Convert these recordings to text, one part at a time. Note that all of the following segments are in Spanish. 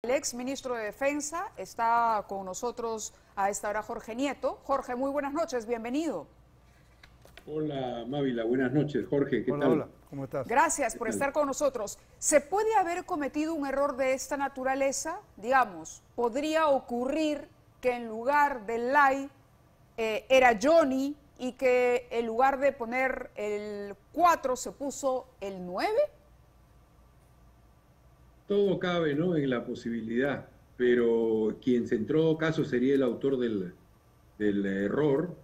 El ex ministro de Defensa está con nosotros a esta hora, Jorge Nieto. Jorge, muy buenas noches, bienvenido. Hola, Mávila, buenas noches. Jorge, ¿qué tal? Hola, ¿cómo estás? Gracias por estar con nosotros. ¿Se puede haber cometido un error de esta naturaleza? Digamos, ¿podría ocurrir que en lugar del Lai era Johnny y que en lugar de poner el 4 se puso el 9? Todo cabe, ¿no?, en la posibilidad, pero quien en todo caso sería el autor del error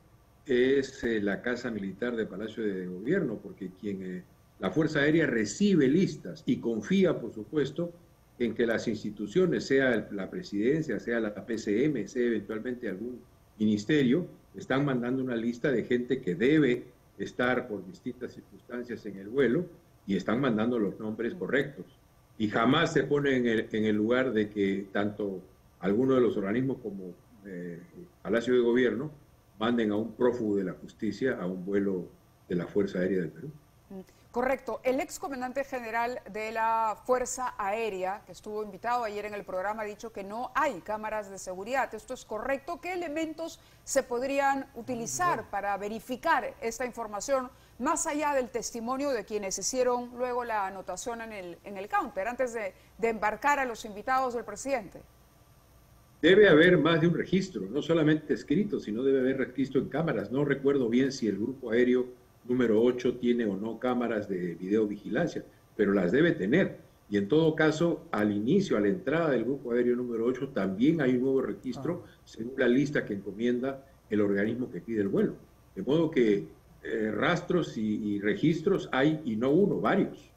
es la Casa Militar de Palacio de Gobierno, porque la Fuerza Aérea recibe listas y confía, por supuesto, en que las instituciones, sea la presidencia, sea la PCM, sea eventualmente algún ministerio, están mandando una lista de gente que debe estar por distintas circunstancias en el vuelo y están mandando los nombres correctos. Y jamás se pone en el lugar de que tanto alguno de los organismos como Palacio de Gobierno manden a un prófugo de la justicia a un vuelo de la Fuerza Aérea del Perú. Correcto. El ex comandante general de la Fuerza Aérea, que estuvo invitado ayer en el programa, ha dicho que no hay cámaras de seguridad. ¿Esto es correcto? ¿Qué elementos se podrían utilizar para verificar esta información, más allá del testimonio de quienes hicieron luego la anotación en el counter, antes de embarcar a los invitados del presidente? Debe haber más de un registro, no solamente escrito, sino debe haber registro en cámaras. No recuerdo bien si el grupo aéreo número 8 tiene o no cámaras de videovigilancia, pero las debe tener. Y en todo caso, al inicio, a la entrada del grupo aéreo número 8, también hay un nuevo registro, según la lista que encomienda el organismo que pide el vuelo. De modo que rastros y registros hay, y no uno, varios.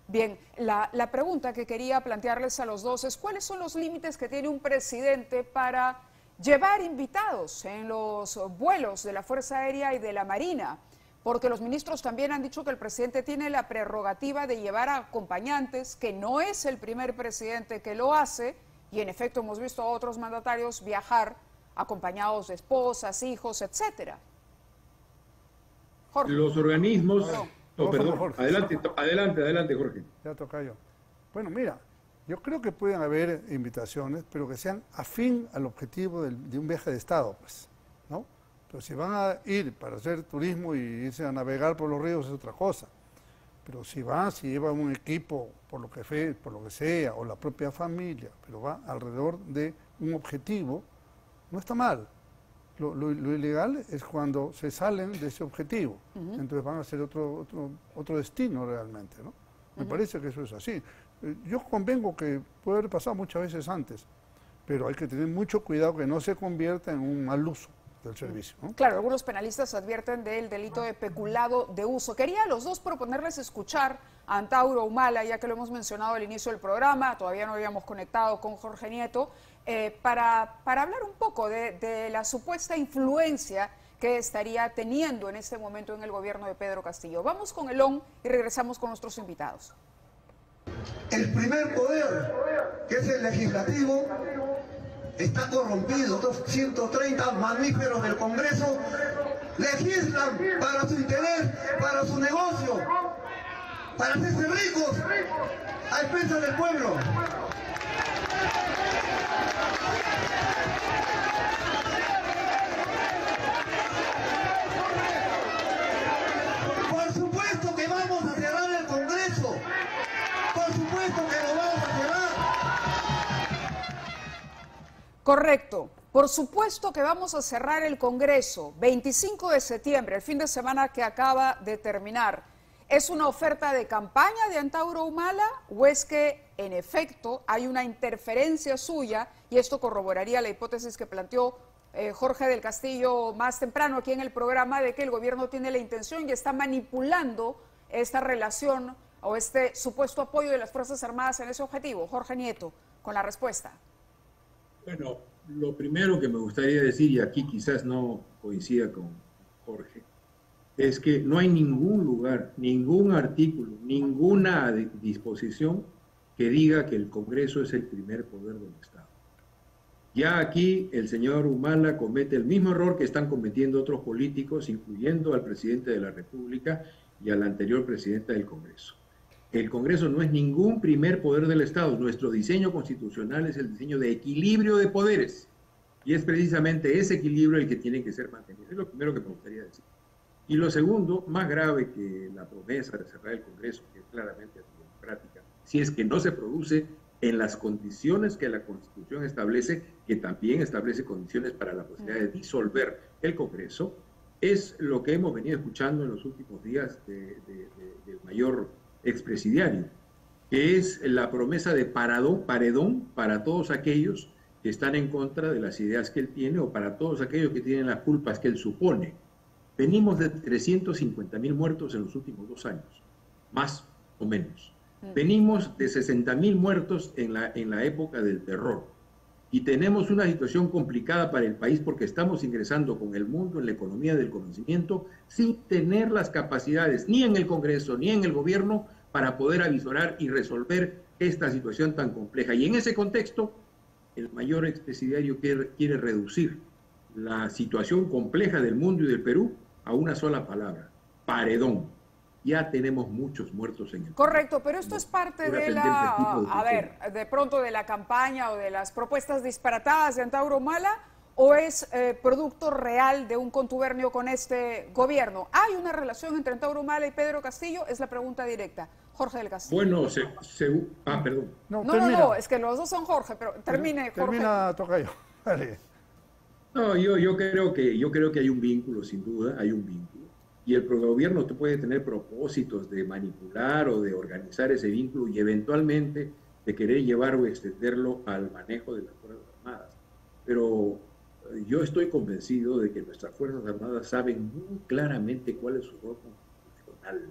Bien, la pregunta que quería plantearles a los dos es: ¿cuáles son los límites que tiene un presidente para llevar invitados en los vuelos de la Fuerza Aérea y de la Marina? Porque los ministros también han dicho que el presidente tiene la prerrogativa de llevar a acompañantes, que no es el primer presidente que lo hace, y en efecto hemos visto a otros mandatarios viajar acompañados de esposas, hijos, etcétera. Jorge. Los organismos... No, perdón. Jorge. Adelante, Jorge. Ya toca yo. Bueno, mira, yo creo que pueden haber invitaciones, pero que sean afín al objetivo de un viaje de Estado, pues, ¿no? Pero si van a ir para hacer turismo y irse a navegar por los ríos es otra cosa. Pero si llevan un equipo, por lo que sea, o la propia familia, pero va alrededor de un objetivo, no está mal. Lo ilegal es cuando se salen de ese objetivo. Entonces van a ser otro destino realmente, ¿no? Me parece que eso es así. Yo convengo que puede haber pasado muchas veces antes, pero hay que tener mucho cuidado que no se convierta en un mal uso del servicio, ¿no? Claro, algunos penalistas advierten del delito de peculado de uso. Quería a los dos proponerles escuchar a Antauro Humala, ya que lo hemos mencionado al inicio del programa, todavía no habíamos conectado con Jorge Nieto, para hablar un poco de la supuesta influencia que estaría teniendo en este momento en el gobierno de Pedro Castillo. Vamos con el ON y regresamos con nuestros invitados. El primer poder, que es el legislativo, está corrompido. Estos 130 mamíferos del Congreso legislan para su interés, para su negocio, para hacerse ricos a expensas del pueblo. Por supuesto que vamos a cerrar el Congreso. Por supuesto que lo vamos a cerrar. Correcto. Por supuesto que vamos a cerrar el Congreso, 25 de septiembre, el fin de semana que acaba de terminar. ¿Es una oferta de campaña de Antauro Humala o es que, en efecto, hay una interferencia suya, y esto corroboraría la hipótesis que planteó Jorge del Castillo más temprano aquí en el programa, de que el gobierno tiene la intención y está manipulando esta relación o este supuesto apoyo de las Fuerzas Armadas en ese objetivo? Jorge Nieto, con la respuesta. Bueno, lo primero que me gustaría decir, y aquí quizás no coincida con Jorge, es que no hay ningún lugar, ningún artículo, ninguna disposición que diga que el Congreso es el primer poder del Estado. Ya aquí el señor Humala comete el mismo error que están cometiendo otros políticos, incluyendo al presidente de la República y a la anterior presidenta del Congreso. El Congreso no es ningún primer poder del Estado. Nuestro diseño constitucional es el diseño de equilibrio de poderes. Y es precisamente ese equilibrio el que tiene que ser mantenido. Es lo primero que me gustaría decir. Y lo segundo, más grave que la promesa de cerrar el Congreso, que es claramente antidemocrática, si es que no se produce en las condiciones que la Constitución establece, que también establece condiciones para la posibilidad de disolver el Congreso, es lo que hemos venido escuchando en los últimos días del mayor expresidiario, que es la promesa de paredón para todos aquellos que están en contra de las ideas que él tiene o para todos aquellos que tienen las culpas que él supone. Venimos de 350.000 muertos en los últimos 2 años, más o menos. Venimos de 60.000 muertos en la época del terror. Y tenemos una situación complicada para el país porque estamos ingresando con el mundo en la economía del conocimiento sin tener las capacidades, ni en el Congreso, ni en el gobierno, para poder avisorar y resolver esta situación tan compleja. Y en ese contexto, el mayor expresidiario quiere reducir la situación compleja del mundo y del Perú a una sola palabra: paredón. Ya tenemos muchos muertos en el país. Correcto, pero esto es parte de de pronto de la campaña o de las propuestas disparatadas de Antauro Humala, o es producto real de un contubernio con este gobierno. ¿Hay una relación entre Antauro Humala y Pedro Castillo? Es la pregunta directa. Jorge del Castillo. Bueno, perdón. No, es que los dos son Jorge, pero termine, Jorge. Termina, Tocayo. Dale. No, yo creo que hay un vínculo, sin duda, hay un vínculo. Y el gobierno puede tener propósitos de manipular o de organizar ese vínculo y eventualmente de querer llevar o extenderlo al manejo de las Fuerzas Armadas. Pero yo estoy convencido de que nuestras Fuerzas Armadas saben muy claramente cuál es su rol constitucional.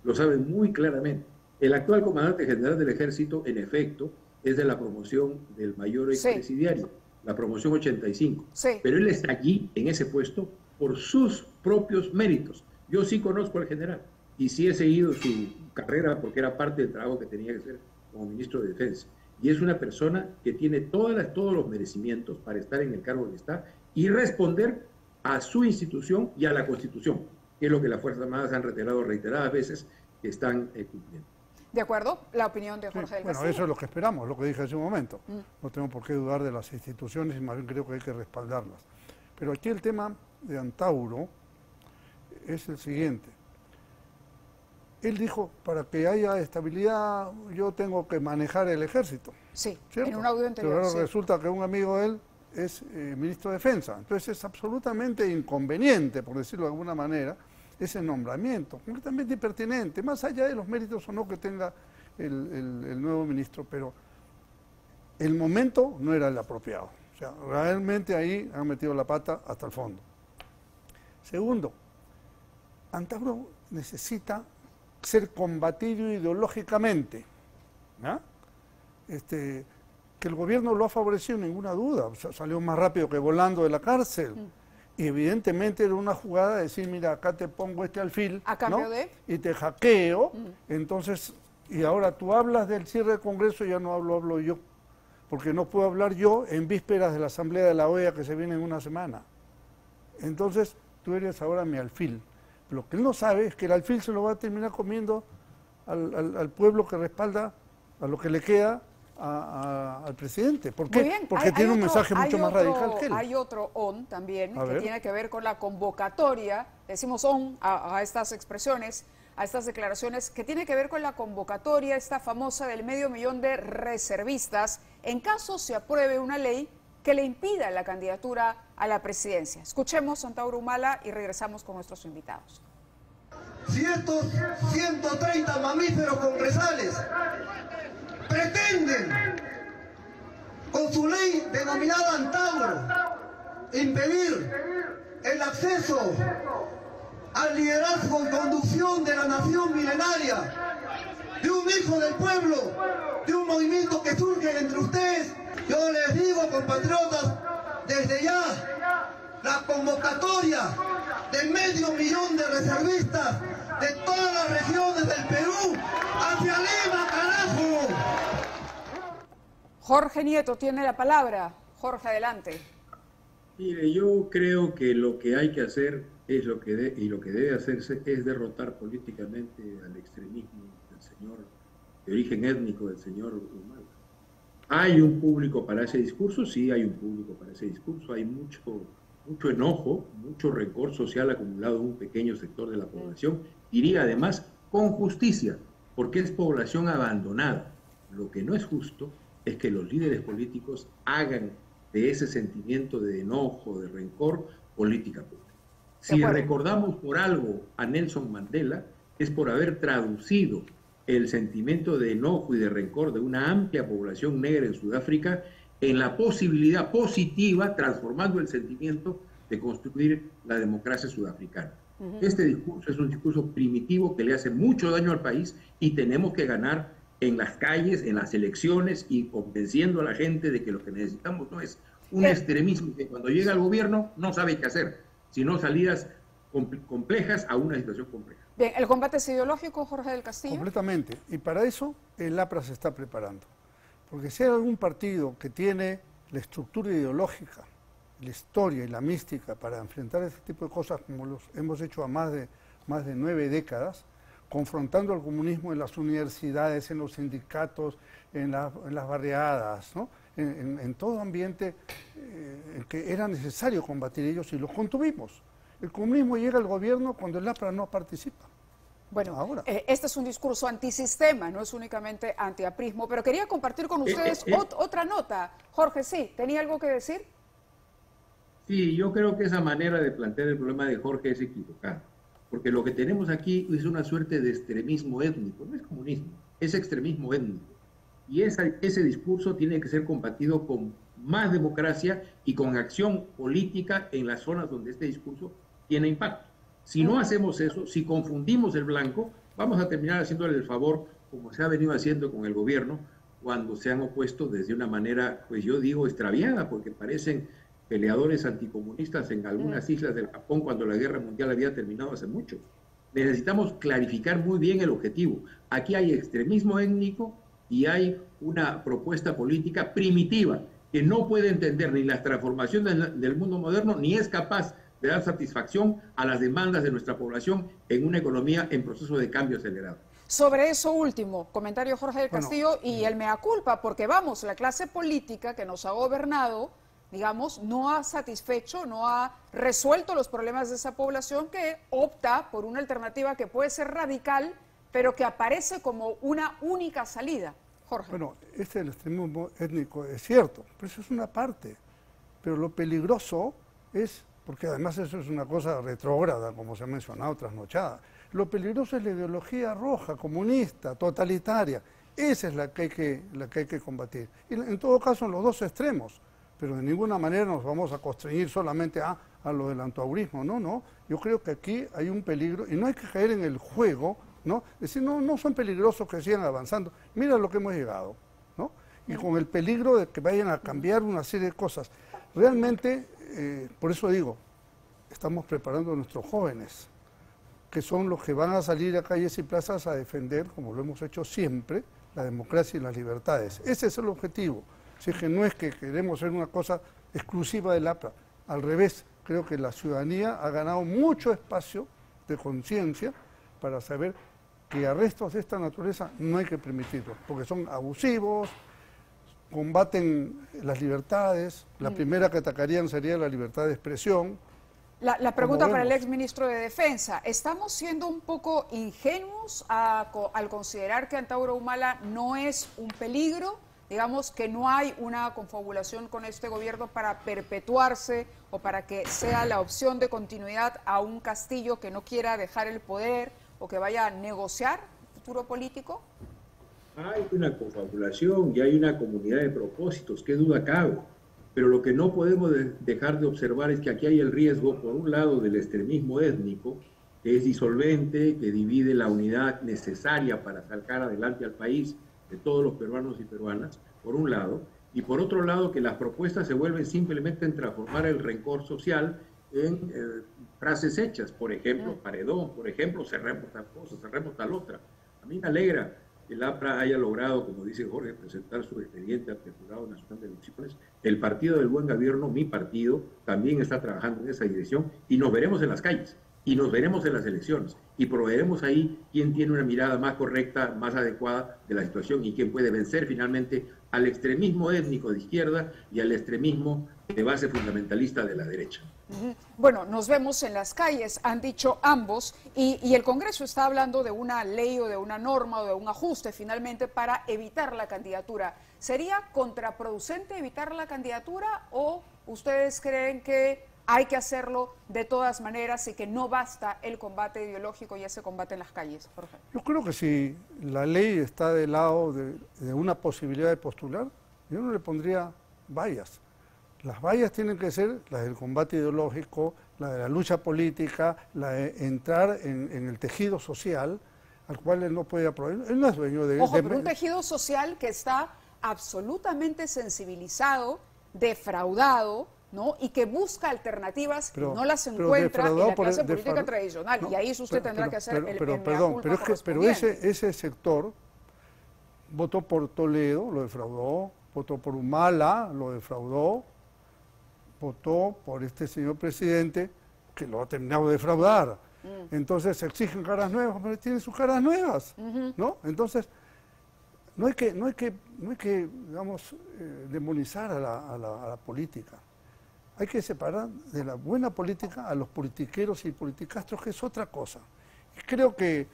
Lo saben muy claramente. El actual comandante general del Ejército, en efecto, es de la promoción del mayor expresidiario, la promoción 85. Sí. Pero él está allí, en ese puesto, por sus propios méritos. Yo sí conozco al general y sí he seguido su carrera porque era parte del trabajo que tenía que hacer como ministro de Defensa. Y es una persona que tiene todos los merecimientos para estar en el cargo que está y responder a su institución y a la Constitución, que es lo que las Fuerzas Armadas han reiterado reiteradas veces que están cumpliendo. ¿De acuerdo? La opinión de Jorge del Castillo. Bueno, eso es lo que esperamos, lo que dije hace un momento. No tengo por qué dudar de las instituciones y más bien creo que hay que respaldarlas. Pero aquí el tema de Antauro es el siguiente. Él dijo, para que haya estabilidad yo tengo que manejar el ejército. Sí, ¿cierto? en un audio anterior. Pero sí. resulta que un amigo de él es ministro de Defensa. Entonces es absolutamente inconveniente, por decirlo de alguna manera, ese nombramiento, completamente impertinente, más allá de los méritos o no que tenga el nuevo ministro, pero el momento no era el apropiado. O sea, realmente ahí han metido la pata hasta el fondo. Segundo, Antauro necesita ser combatido ideológicamente, ¿no? Que el gobierno lo ha favorecido, ninguna duda. O sea, salió más rápido que volando de la cárcel. Y evidentemente era una jugada de decir, mira, acá te pongo este alfil, ¿a cambio ¿no? de? Y te hackeo, entonces, y ahora tú hablas del cierre del Congreso, ya no hablo yo, porque no puedo hablar yo en vísperas de la Asamblea de la OEA que se viene en una semana. Entonces, tú eres ahora mi alfil. Lo que él no sabe es que el alfil se lo va a terminar comiendo al pueblo que respalda, a lo que le queda al presidente. ¿Por qué? Bien, porque tiene un mensaje mucho más radical que él. Hay otro on también A que ver. tiene que ver con la convocatoria, decimos on a estas expresiones, a estas declaraciones, que tiene que ver con la convocatoria, esta famosa del 500.000 de reservistas, en caso se apruebe una ley que le impida la candidatura a la presidencia. Escuchemos a Antauro Humala y regresamos con nuestros invitados. Si estos 130 mamíferos congresales pretenden, con su ley denominada Antauro, impedir el acceso al liderazgo y conducción de la nación milenaria, de un hijo del pueblo, de un movimiento que surge entre ustedes, yo les digo, compatriotas, desde ya, la convocatoria de 500.000 de reservistas de todas las regiones del Perú hacia Lima, carajo. Jorge Nieto tiene la palabra. Jorge, adelante. Mire, yo creo que lo que hay que hacer es lo que debe hacerse es derrotar políticamente al extremismo del señor de origen étnico del señor Humala. ¿Hay un público para ese discurso? Sí, hay un público para ese discurso. Hay mucho enojo, mucho rencor social acumulado en un pequeño sector de la población. Diría además con justicia, porque es población abandonada. Lo que no es justo es que los líderes políticos hagan de ese sentimiento de enojo, de rencor, política pública. Si recordamos por algo a Nelson Mandela, es por haber traducido el sentimiento de enojo y de rencor de una amplia población negra en Sudáfrica en la posibilidad positiva, transformando el sentimiento de construir la democracia sudafricana. Este discurso es un discurso primitivo que le hace mucho daño al país y tenemos que ganar en las calles, en las elecciones y convenciendo a la gente de que lo que necesitamos no es un extremismo que cuando llega al gobierno no sabe qué hacer, sino salidas complejas a una situación compleja. Bien, ¿el combate es ideológico, Jorge del Castillo? Completamente. Y para eso el APRA se está preparando. Porque si hay algún partido que tiene la estructura ideológica, la historia y la mística para enfrentar este tipo de cosas como los hemos hecho a más de 9 décadas, confrontando al comunismo en las universidades, en los sindicatos, en las barriadas, ¿no? en todo ambiente en que era necesario combatir ellos y los contuvimos. El comunismo llega al gobierno cuando el APRA no participa. Bueno, ahora. Este es un discurso antisistema, no es únicamente antiaprismo, pero quería compartir con ustedes otra nota. Jorge, sí, ¿tenía algo que decir? Sí, yo creo que esa manera de plantear el problema de Jorge es equivocada, porque lo que tenemos aquí es una suerte de extremismo étnico, no es comunismo, es extremismo étnico. Y ese discurso tiene que ser combatido con más democracia y con acción política en las zonas donde este discurso tiene impacto. Si no hacemos eso, si confundimos el blanco, vamos a terminar haciéndole el favor, como se ha venido haciendo con el gobierno, cuando se han opuesto desde una manera, pues yo digo, extraviada, porque parecen peleadores anticomunistas en algunas islas del Japón cuando la guerra mundial había terminado hace mucho. Necesitamos clarificar muy bien el objetivo. Aquí hay extremismo étnico y hay una propuesta política primitiva que no puede entender ni las transformaciones del mundo moderno, ni es capaz de dar satisfacción a las demandas de nuestra población en una economía en proceso de cambio acelerado. Sobre eso último, comentario Jorge del Castillo, y el mea culpa, porque vamos, la clase política que nos ha gobernado, digamos, no ha satisfecho, no ha resuelto los problemas de esa población que opta por una alternativa que puede ser radical, pero que aparece como una única salida. Jorge. Bueno, del extremismo étnico es cierto, pero eso es una parte. Pero lo peligroso es, porque además eso es una cosa retrógrada, como se ha mencionado, trasnochada. Lo peligroso es la ideología roja, comunista, totalitaria. Esa es la que hay que combatir. Y en todo caso en los dos extremos. Pero de ninguna manera nos vamos a constreñir solamente a lo del antaurismo. No. Yo creo que aquí hay un peligro y no hay que caer en el juego, ¿no? Decir, no son peligrosos que sigan avanzando. Mira lo que hemos llegado, ¿no? Y con el peligro de que vayan a cambiar una serie de cosas. Realmente, por eso digo, estamos preparando a nuestros jóvenes, que son los que van a salir a calles y plazas a defender, como lo hemos hecho siempre, la democracia y las libertades. Ese es el objetivo. Así que no es que queremos ser una cosa exclusiva del APRA. Al revés, creo que la ciudadanía ha ganado mucho espacio de conciencia para saber que arrestos de esta naturaleza no hay que permitirlos, porque son abusivos, combaten las libertades. La primera que atacarían sería la libertad de expresión. La pregunta para el exministro de Defensa. ¿Estamos siendo un poco ingenuos al considerar que Antauro Humala no es un peligro? Digamos que no hay una confabulación con este gobierno para perpetuarse o para que sea la opción de continuidad a un Castillo que no quiera dejar el poder o que vaya a negociar futuro político. Hay una confabulación y hay una comunidad de propósitos, qué duda cabe. Pero lo que no podemos dejar de observar es que aquí hay el riesgo, por un lado, del extremismo étnico, que es disolvente, que divide la unidad necesaria para sacar adelante al país de todos los peruanos y peruanas, por un lado, y por otro lado que las propuestas se vuelven simplemente en transformar el rencor social en frases hechas, por ejemplo, paredón, por ejemplo, cerremos tal cosa, cerremos tal otra. A mí me alegra que el APRA haya logrado, como dice Jorge, presentar su expediente ante el Jurado Nacional de Elecciones. El Partido del Buen Gobierno, mi partido, también está trabajando en esa dirección y nos veremos en las calles. y nos veremos en las elecciones y proveeremos ahí quién tiene una mirada más correcta, más adecuada de la situación y quién puede vencer finalmente al extremismo étnico de izquierda y al extremismo de base fundamentalista de la derecha. Bueno, nos vemos en las calles, han dicho ambos, y el Congreso está hablando de una ley o de una norma o de un ajuste finalmente para evitar la candidatura. ¿Sería contraproducente evitar la candidatura o ustedes creen que hay que hacerlo de todas maneras y que no basta el combate ideológico y ese combate en las calles, Jorge? Yo creo que si la ley está del lado de una posibilidad de postular, yo no le pondría vallas. Las vallas tienen que ser las del combate ideológico, la de la lucha política, la de entrar en el tejido social al cual él no puede aprobar. Él no es dueño de... Ojo, pero un tejido social que está absolutamente sensibilizado, defraudado, ¿no? Y que busca alternativas y no las encuentra en la clase política tradicional. Y ahí usted tendrá que hacer pero ese sector votó por Toledo, lo defraudó, votó por Humala, lo defraudó, votó por este señor presidente que lo ha terminado de defraudar. Entonces se exigen caras nuevas, pero tienen sus caras nuevas, ¿no? Entonces no hay que digamos, demonizar a la política. Hay que separar de la buena política a los politiqueros y politicastros, que es otra cosa. Y creo que,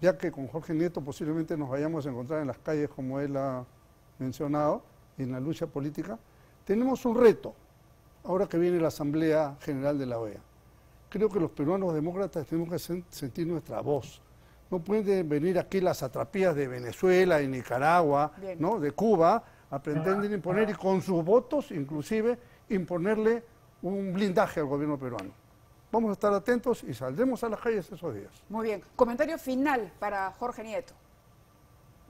ya que con Jorge Nieto posiblemente nos vayamos a encontrar en las calles como él ha mencionado, en la lucha política, tenemos un reto, ahora que viene la Asamblea General de la OEA. Creo que los peruanos demócratas tenemos que sentir nuestra voz. No pueden venir aquí las satrapías de Venezuela, de Nicaragua, ¿no? De Cuba, a pretender imponer y con sus votos inclusive imponerle un blindaje al gobierno peruano. Vamos a estar atentos y saldremos a las calles esos días. Muy bien. Comentario final para Jorge Nieto.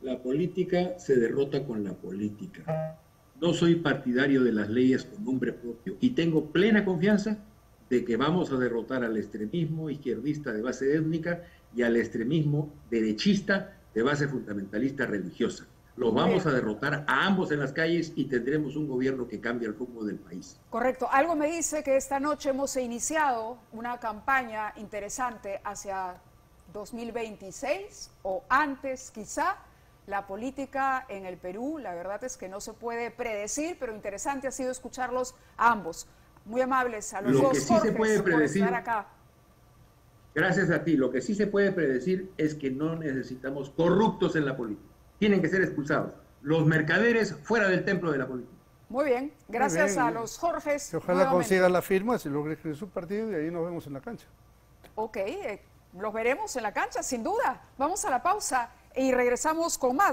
La política se derrota con la política. No soy partidario de las leyes con nombre propio y tengo plena confianza de que vamos a derrotar al extremismo izquierdista de base étnica y al extremismo derechista de base fundamentalista religiosa. Los vamos a derrotar a ambos en las calles y tendremos un gobierno que cambie el rumbo del país. Correcto. Algo me dice que esta noche hemos iniciado una campaña interesante hacia 2026 o antes quizá. La política en el Perú, la verdad es que no se puede predecir, pero interesante ha sido escucharlos a ambos. Muy amables a los dos. Lo que sí se puede predecir, por estar acá. Gracias a ti, lo que sí se puede predecir es que no necesitamos corruptos en la política. Tienen que ser expulsados. Los mercaderes fuera del templo de la política. Muy bien, gracias a los Jorges. Ojalá consigan la firma, si logra escribir su partido y ahí nos vemos en la cancha. Ok, los veremos en la cancha, sin duda. Vamos a la pausa y regresamos con más.